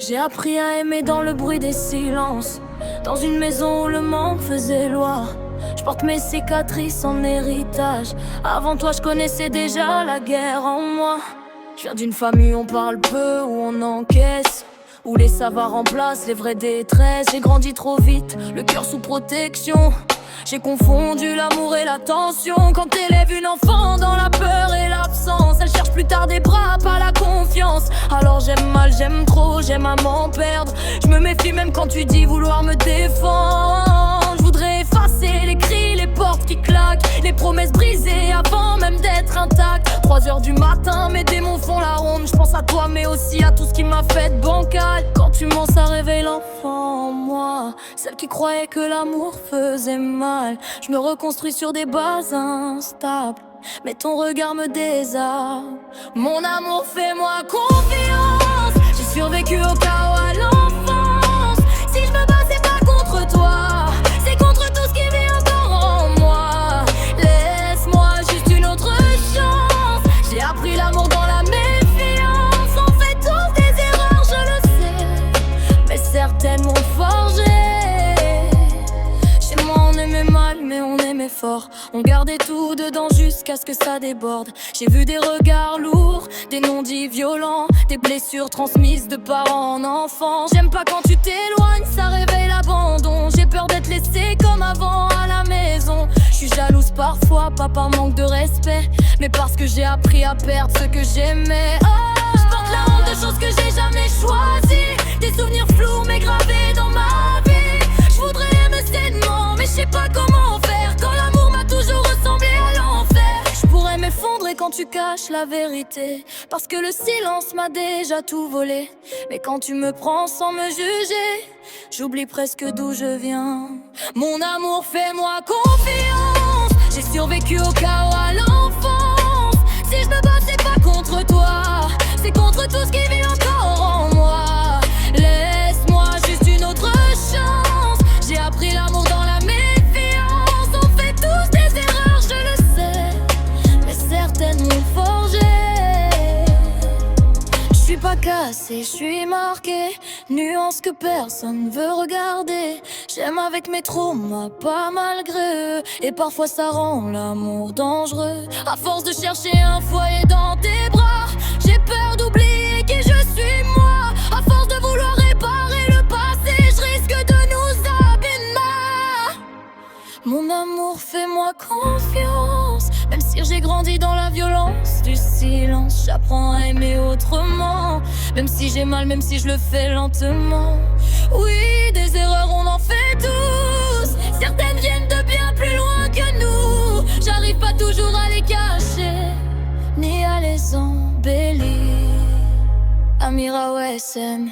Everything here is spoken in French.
J'ai appris à aimer dans le bruit des silences, dans une maison où le manque faisait loi. Je porte mes cicatrices en héritage. Avant toi je connaissais déjà la guerre en moi. Je viens d'une famille où on parle peu, où on encaisse, où les savoirs remplacent les vraies détresses. J'ai grandi trop vite, le cœur sous protection. J'ai confondu l'amour et l'attention. Quand t'élèves une enfant dans la peur et l'absence, elle cherche plus tard des bras, pas la confiance. Alors j'aime mal, j'aime trop, j'aime à m'en perdre. Je me méfie même quand tu dis vouloir me défendre. Je voudrais effacer les cris, les portes qui claquent, les promesses brisées avant même d'être intactes. 3h du matin, mes démons font la ronde. Je pense à toi mais aussi à tout ce qui m'a fait bancal. Quand tu mens ça réveille l'enfant en moi, celle qui croyait que l'amour faisait mal. Je me reconstruis sur des bases instables, mais ton regard me désarme. Mon amour, fais-moi confiance. J'ai survécu au chaos à l'enfance. Si je me bats c'est pas contre toi, c'est contre tout ce qui vit encore en moi. Laisse-moi juste une autre chance. J'ai appris l'amour dans la méfiance. On fait tous des erreurs, je le sais, mais certaines m'ont forgé. Chez moi on aimait mal mais on aimait fort. On gardait tout dedans jusqu'à ce que ça déborde. J'ai vu des regards lourds, des non-dits violents, des blessures transmises de parents en enfants. J'aime pas quand tu t'éloignes, ça réveille l'abandon. J'ai peur d'être laissée comme avant à la maison. Je suis jalouse parfois, pas par manque de respect, mais parce que j'ai appris à perdre ce que j'aimais. Oh, je porte la honte de choses que j'ai jamais choisies, des souvenirs flous mais gravés dans ma vie. Je voudrais aimer sainement, mais je sais pas comment faire quand l'amour m'a toujours ressemblé à l'enfer. Je pourrais m'effondrer quand tu caches la vérité, parce que le silence m'a déjà tout volé. Mais quand tu me prends sans me juger, j'oublie presque d'où je viens. Mon amour, fais-moi confiance. J'ai survécu au chaos à l'enfance. Si je me bats c'est pas contre toi, c'est contre tout ce qui vit encore en moi. Laisse-moi juste une autre chance. J'ai appris l'amour dans la méfiance. On fait tous des erreurs, je le sais, mais certaines m'ont forgé. Je suis pas cassée, je suis marquée, nuance que personne veut regarder. J'aime avec mes traumas, pas malgré eux, et parfois ça rend l'amour dangereux. À force de chercher un foyer dans tes bras, j'ai peur d'oublier qui je suis moi. À force de vouloir réparer le passé, je risque de nous abîmer. Mon amour, fais-moi confiance. Même si j'ai grandi dans la violence du silence, j'apprends à aimer autrement. Même si j'ai mal, même si je le fais lentement. Oui, des erreurs on en fait tous. Certaines viennent de bien plus loin que nous. J'arrive pas toujours à les cacher, ni à les embellir. Amira OSM.